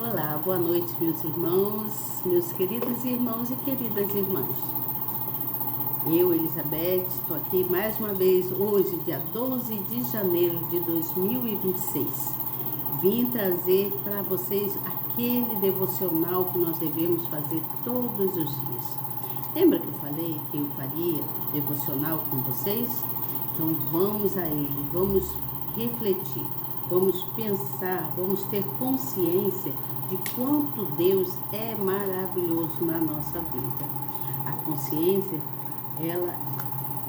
Olá, boa noite, meus irmãos, meus queridos irmãos e queridas irmãs. Eu, Elizabeth, estou aqui mais uma vez hoje, dia 12 de janeiro de 2026. Vim trazer para vocês aquele devocional que nós devemos fazer todos os dias. Lembra que eu falei que eu faria devocional com vocês? Então vamos a ele, vamos refletir, vamos pensar, vamos ter consciência de quanto Deus é maravilhoso na nossa vida. A consciência, ela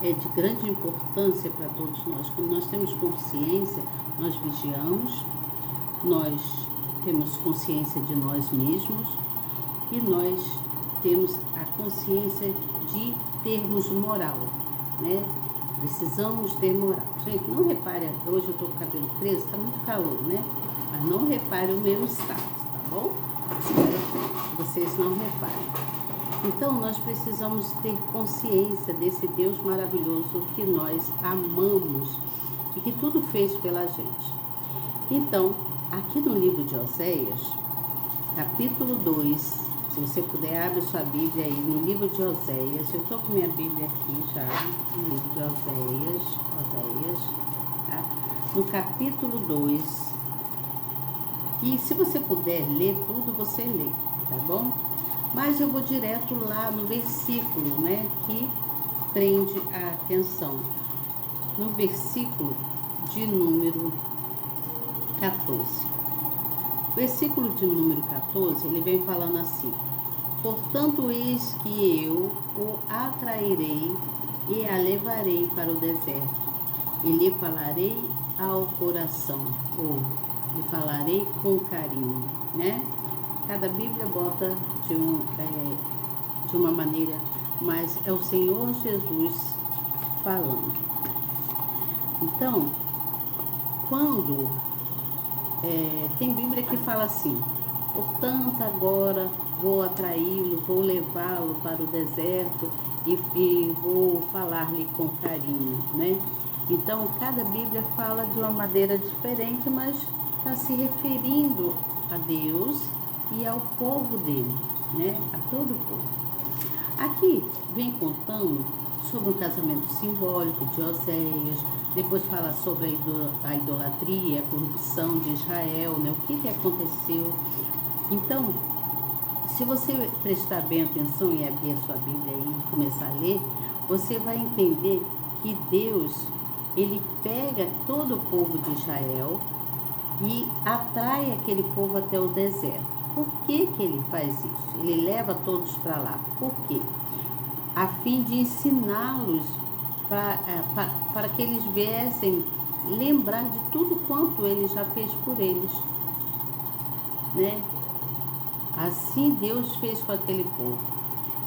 é de grande importância para todos nós. Quando nós temos consciência, nós vigiamos, nós temos consciência de nós mesmos e nós temos a consciência de termos moral, né? Precisamos ter moral. Gente, não repare, hoje eu estou com o cabelo preso, está muito calor, né? Mas não repare o meu estado, tá bom? Espero que vocês não reparem. Então, nós precisamos ter consciência desse Deus maravilhoso que nós amamos e que tudo fez pela gente. Então, aqui no livro de Oséias, capítulo 2, se você puder, abre sua Bíblia aí no livro de Oséias. Eu estou com minha Bíblia aqui já, no livro de Oséias, tá? No capítulo 2. E se você puder ler tudo, você lê, tá bom? Mas eu vou direto lá no versículo, né, que prende a atenção. No versículo de número 14. Versículo de número 14, ele vem falando assim: portanto, eis que eu o atrairei e a levarei para o deserto, e lhe falarei ao coração, ou lhe falarei com carinho, né? Cada Bíblia bota de uma maneira, mas é o Senhor Jesus falando. Então, quando tem Bíblia que fala assim: portanto, agora vou atraí-lo, vou levá-lo para o deserto e vou falar-lhe com carinho, né? Então, cada Bíblia fala de uma maneira diferente, mas está se referindo a Deus e ao povo dele, né? A todo o povo. Aqui vem contando sobre um casamento simbólico de Oséias. Depois fala sobre a idolatria, a corrupção de Israel, né? O que aconteceu. Então, se você prestar bem atenção e abrir a sua Bíblia e começar a ler, você vai entender que Deus, ele pega todo o povo de Israel e atrai aquele povo até o deserto. Por que ele faz isso? Ele leva todos para lá. Por quê? A fim de ensiná-los para que eles viessem lembrar de tudo quanto ele já fez por eles, né? Assim Deus fez com aquele povo.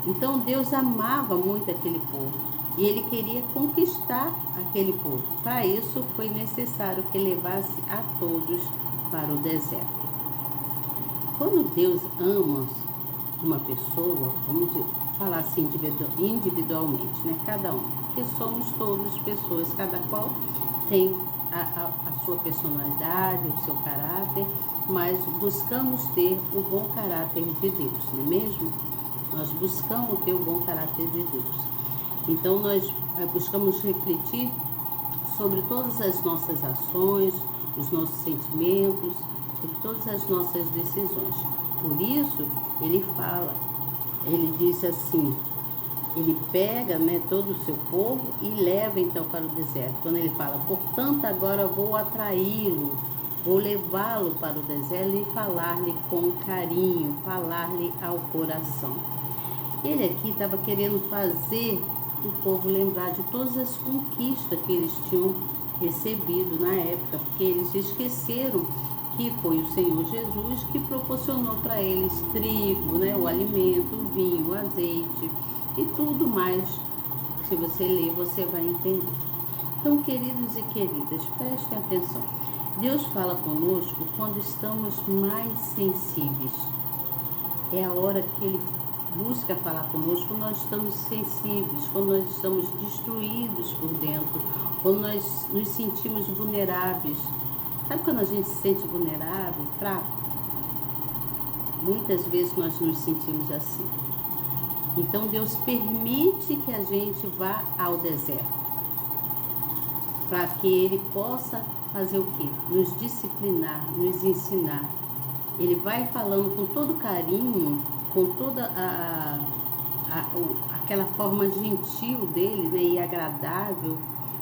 Então Deus amava muito aquele povo e ele queria conquistar aquele povo. Para isso foi necessário que levasse a todos para o deserto. Quando Deus ama uma pessoa, vamos falar assim individualmente, né? Cada um, porque somos todos pessoas, cada qual tem a sua personalidade, o seu caráter, mas buscamos ter o bom caráter de Deus, não é mesmo? Nós buscamos ter o bom caráter de Deus. Então nós buscamos refletir sobre todas as nossas ações, os nossos sentimentos, sobre todas as nossas decisões. Por isso ele fala, ele diz assim, ele pega, né, todo o seu povo e leva então para o deserto. Quando ele fala, portanto agora vou atraí-lo, vou levá-lo para o deserto e falar-lhe com carinho, falar-lhe ao coração. Ele aqui estava querendo fazer o povo lembrar de todas as conquistas que eles tinham recebido na época, porque eles esqueceram que foi o Senhor Jesus que proporcionou para eles trigo, né, o alimento, o vinho, o azeite e tudo mais. Se você ler, você vai entender. Então, queridos e queridas, prestem atenção. Deus fala conosco quando estamos mais sensíveis. É a hora que Ele busca falar conosco quando nós estamos sensíveis, quando nós estamos destruídos por dentro, quando nós nos sentimos vulneráveis. Sabe quando a gente se sente vulnerável, fraco? Muitas vezes nós nos sentimos assim. Então Deus permite que a gente vá ao deserto, para que Ele possa fazer o quê? Nos disciplinar, nos ensinar. Ele vai falando com todo carinho, com toda aquela forma gentil dele, né, e agradável,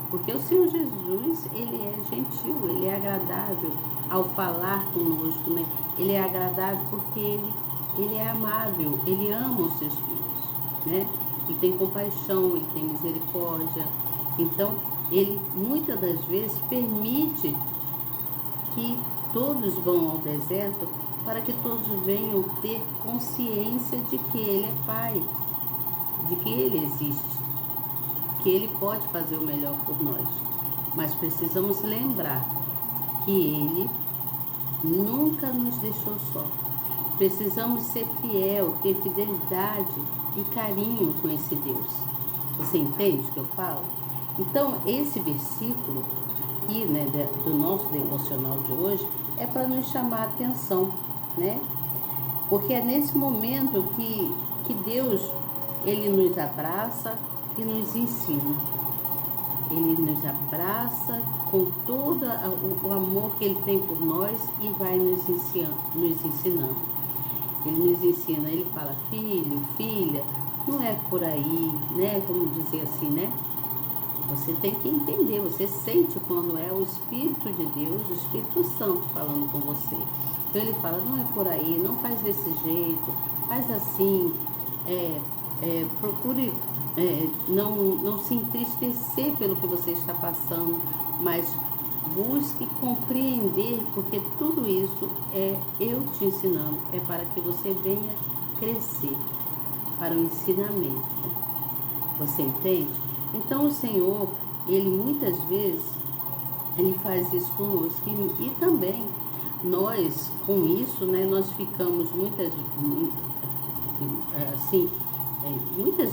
porque o Senhor Jesus, Ele é gentil, Ele é agradável ao falar conosco, né? Ele é agradável porque ele é amável, Ele ama os seus filhos, né? Ele tem compaixão, Ele tem misericórdia. Então, Ele muitas das vezes permite que todos vão ao deserto para que todos venham ter consciência de que Ele é Pai, de que Ele existe, que Ele pode fazer o melhor por nós. Mas precisamos lembrar que Ele nunca nos deixou só. Precisamos ser fiel, ter fidelidade e carinho com esse Deus. Você entende o que eu falo? Então, esse versículo aqui, né, do nosso devocional de hoje, é para nos chamar a atenção, né? Porque é nesse momento que Deus, Ele nos abraça e nos ensina. Ele nos abraça com todo o amor que Ele tem por nós e vai nos ensinando. Ele nos ensina, Ele fala, filho, filha, não é por aí, né? Como dizer assim, né? Você tem que entender, você sente quando é o Espírito de Deus, o Espírito Santo falando com você. Então Ele fala, não é por aí, não faz desse jeito, faz assim, procure não se entristecer pelo que você está passando, mas busque compreender, porque tudo isso é eu te ensinando, é para que você venha crescer, para o ensinamento. Você entende? Então o Senhor, Ele muitas vezes, Ele faz isso conosco. E também nós, com isso, né, nós ficamos muitas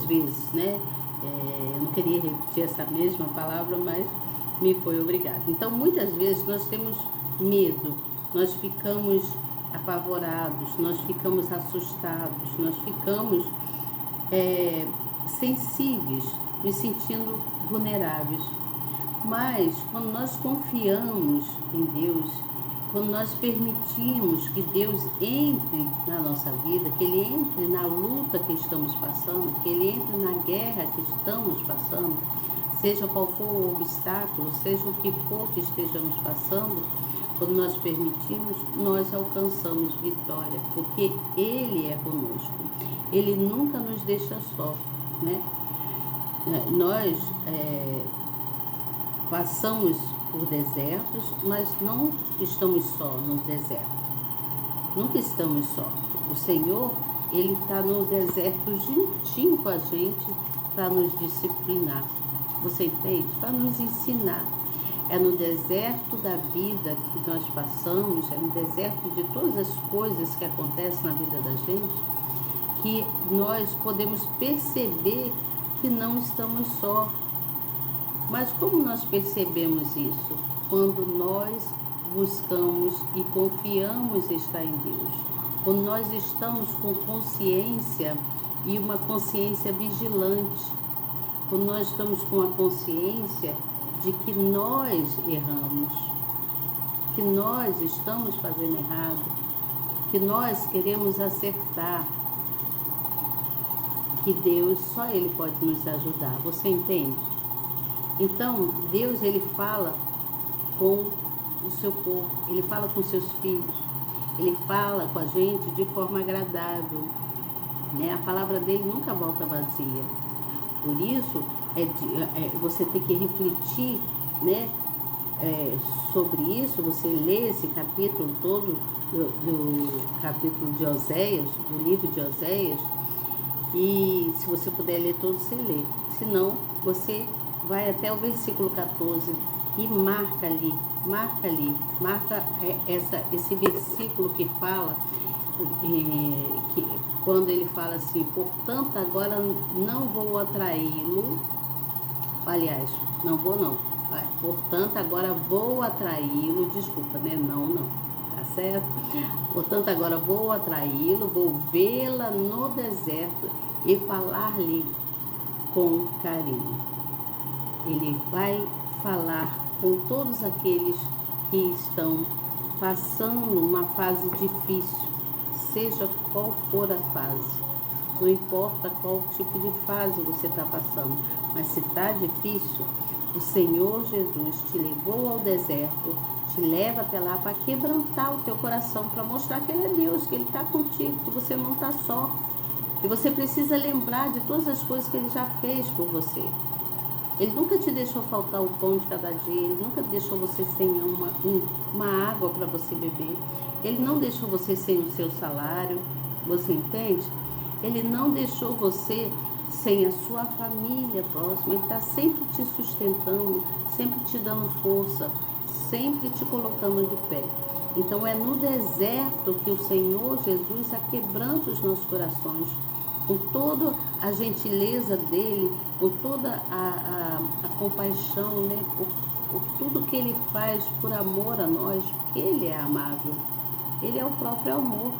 vezes, né? Eu não queria repetir essa mesma palavra, mas me foi obrigado. Então, muitas vezes nós temos medo, nós ficamos apavorados, nós ficamos assustados, nós ficamos sensíveis, nos sentindo vulneráveis. Mas, quando nós confiamos em Deus, quando nós permitimos que Deus entre na nossa vida, que Ele entre na luta que estamos passando, que Ele entre na guerra que estamos passando, seja qual for o obstáculo, seja o que for que estejamos passando, quando nós permitimos, nós alcançamos vitória, porque Ele é conosco. Ele nunca nos deixa só, né? Nós passamos por desertos, mas não estamos só no deserto. Nunca estamos só. O Senhor, Ele está no deserto juntinho com a gente para nos disciplinar. Você entende? Para nos ensinar. É no deserto da vida que nós passamos, é no deserto de todas as coisas que acontecem na vida da gente, que nós podemos perceber que não estamos só. Mas como nós percebemos isso? Quando nós buscamos e confiamos estar em Deus. Quando nós estamos com consciência e uma consciência vigilante. Quando nós estamos com a consciência de que nós erramos, que nós estamos fazendo errado, que nós queremos acertar, que Deus, só Ele pode nos ajudar. Você entende? Então, Deus, Ele fala com o seu povo, Ele fala com seus filhos, Ele fala com a gente de forma agradável, né? A palavra dele nunca volta vazia. Por isso, você tem que refletir, né, sobre isso, você lê esse capítulo todo do capítulo de Oséias, do livro de Oséias, e se você puder ler todo, você lê. Se não, você vai até o versículo 14 e marca esse versículo que fala, que quando ele fala assim, portanto agora não vou atraí-lo, aliás, não vou não, portanto agora vou atraí-lo, desculpa, né, não, tá certo? Portanto, agora vou atraí-lo, vou vê-la no deserto e falar-lhe com carinho. Ele vai falar com todos aqueles que estão passando uma fase difícil, seja qual for a fase. Não importa qual tipo de fase você está passando, mas se está difícil, o Senhor Jesus te levou ao deserto, te leva até lá para quebrantar o teu coração, para mostrar que Ele é Deus, que Ele está contigo, que você não está só. E você precisa lembrar de todas as coisas que Ele já fez por você. Ele nunca te deixou faltar o pão de cada dia, Ele nunca deixou você sem uma água para você beber. Ele não deixou você sem o seu salário, você entende? Ele não deixou você sem a sua família próxima. Ele está sempre te sustentando, sempre te dando força, sempre te colocando de pé. Então é no deserto que o Senhor Jesus quebranta os nossos corações, com toda a gentileza dele, com toda a compaixão, né? por tudo que ele faz por amor a nós, porque ele é amável, ele é o próprio amor.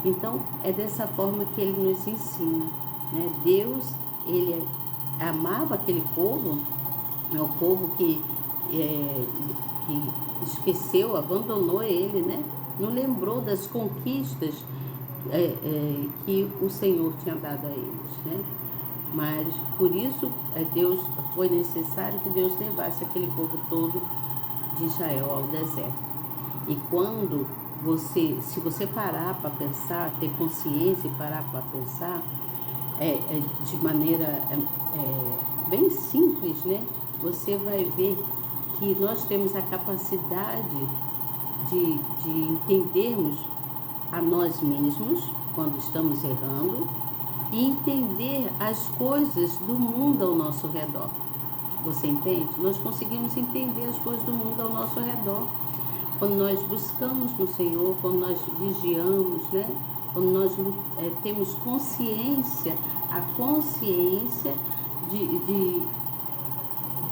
Então é dessa forma que ele nos ensina, né? Deus, ele amava aquele povo, é o povo que esqueceu, abandonou ele, né? Não lembrou das conquistas que o Senhor tinha dado a eles, né? Mas por isso Deus foi necessário que Deus levasse aquele povo todo de Israel ao deserto. E quando se você parar para pensar, ter consciência e parar para pensar, de maneira bem simples, né? Você vai ver que nós temos a capacidade de entendermos a nós mesmos quando estamos errando e entender as coisas do mundo ao nosso redor. Você entende? Nós conseguimos entender as coisas do mundo ao nosso redor quando nós buscamos no Senhor, quando nós vigiamos, né? Quando nós temos consciência, a consciência de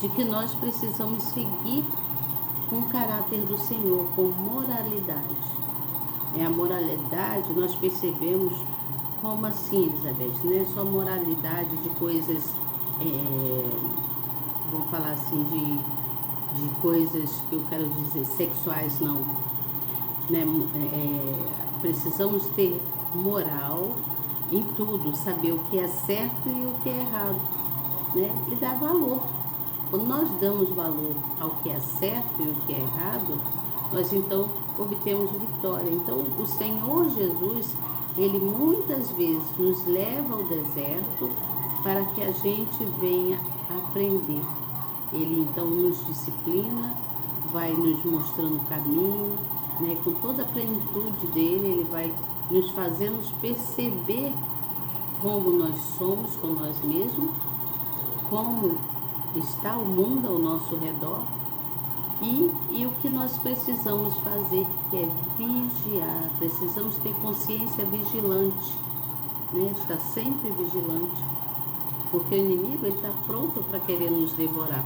que nós precisamos seguir com o caráter do Senhor, com moralidade. A moralidade, nós percebemos como assim, Elizabeth, não é só moralidade de coisas, vamos falar assim, de coisas que eu quero dizer, sexuais, não. Né? Precisamos ter moral em tudo, saber o que é certo e o que é errado, né? E dar valor. Quando nós damos valor ao que é certo e o que é errado, nós então obtemos vitória. Então o Senhor Jesus, Ele muitas vezes nos leva ao deserto para que a gente venha aprender. Ele então nos disciplina, vai nos mostrando o caminho, né? Com toda a plenitude dele, Ele vai nos fazendo perceber como nós somos com nós mesmos, como está o mundo ao nosso redor e o que nós precisamos fazer, que é vigiar. Precisamos ter consciência vigilante, né? Estar sempre vigilante, porque o inimigo está pronto para querer nos devorar.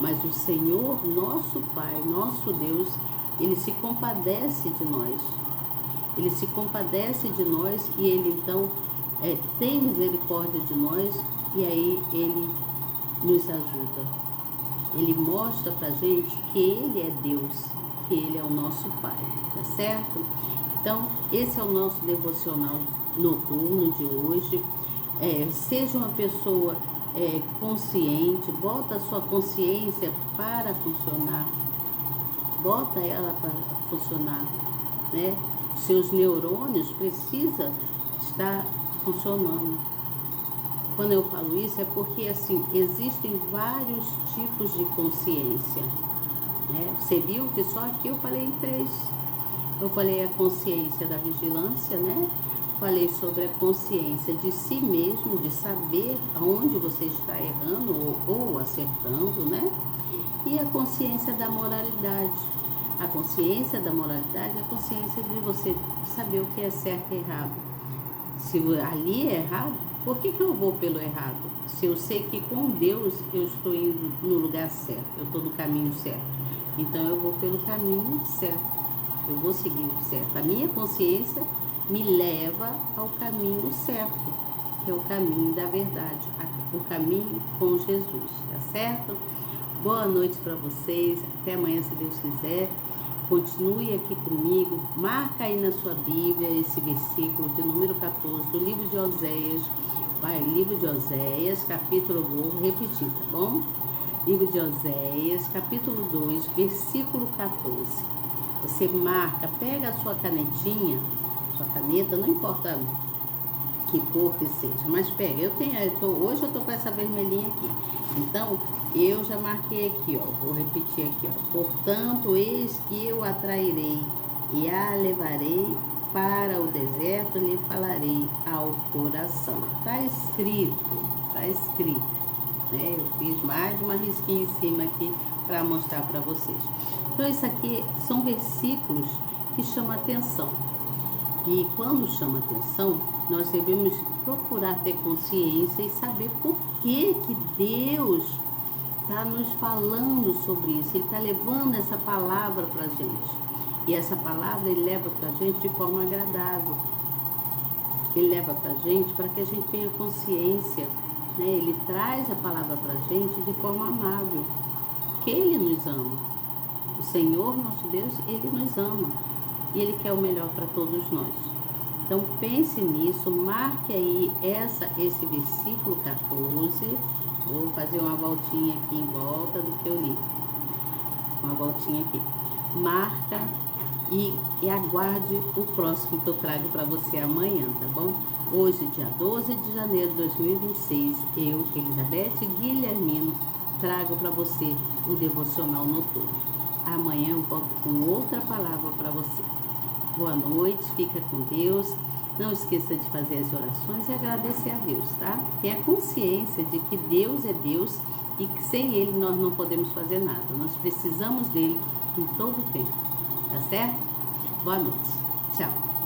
Mas o Senhor, nosso Pai, nosso Deus, Ele se compadece de nós. Ele se compadece de nós e Ele então tem misericórdia de nós e aí Ele nos ajuda. Ele mostra pra gente que Ele é Deus, que Ele é o nosso Pai, tá certo? Então, esse é o nosso devocional noturno de hoje. Seja uma pessoa consciente, bota a sua consciência para funcionar, bota ela para funcionar, né? Seus neurônios precisam estar funcionando. Quando eu falo isso é porque assim, existem vários tipos de consciência, né? Você viu que só aqui eu falei em 3. Eu falei a consciência da vigilância, né? Falei sobre a consciência de si mesmo, de saber aonde você está errando ou acertando, né? E a consciência da moralidade. A consciência da moralidade é a consciência de você saber o que é certo e errado. Se ali é errado, por que eu vou pelo errado? Se eu sei que com Deus eu estou indo no lugar certo, eu estou no caminho certo. Então eu vou pelo caminho certo. Eu vou seguir o certo. A minha consciência me leva ao caminho certo, que é o caminho da verdade, o caminho com Jesus, tá certo? Boa noite para vocês, até amanhã se Deus quiser. Continue aqui comigo, marca aí na sua Bíblia esse versículo de número 14 do livro de Oséias. Vai, livro de Oséias, capítulo, vou repetir, tá bom? Livro de Oséias, capítulo 2, versículo 14. Você marca, pega a sua canetinha, sua caneta, não importa que cor que seja, mas pega. Hoje eu tô com essa vermelhinha aqui. Então, eu já marquei aqui, ó. Vou repetir aqui, ó. Portanto, eis que eu atrairei e a levarei para o deserto, lhe falarei ao coração. Tá escrito, né? Eu fiz mais uma risquinha em cima aqui para mostrar para vocês. Então, isso aqui são versículos que chamam atenção. E quando chama atenção, nós devemos procurar ter consciência e saber por que Deus está nos falando sobre isso. Ele está levando essa palavra para a gente. E essa palavra ele leva para a gente de forma agradável. Ele leva para a gente para que a gente tenha consciência, né? Ele traz a palavra para a gente de forma amável. Porque Ele nos ama. O Senhor, nosso Deus, Ele nos ama. E Ele quer o melhor para todos nós. Então pense nisso, marque aí esse versículo 14. Vou fazer uma voltinha aqui em volta do que eu li. Uma voltinha aqui. Marca e aguarde o próximo que eu trago para você amanhã, tá bom? Hoje, dia 12 de janeiro de 2026, eu, Elizabeth Guilhermino, trago para você o devocional noturno. Amanhã eu volto com outra palavra para você. Boa noite, fica com Deus. Não esqueça de fazer as orações e agradecer a Deus, tá? Tenha consciência de que Deus é Deus e que sem Ele nós não podemos fazer nada. Nós precisamos dele em todo o tempo, tá certo? Boa noite. Tchau.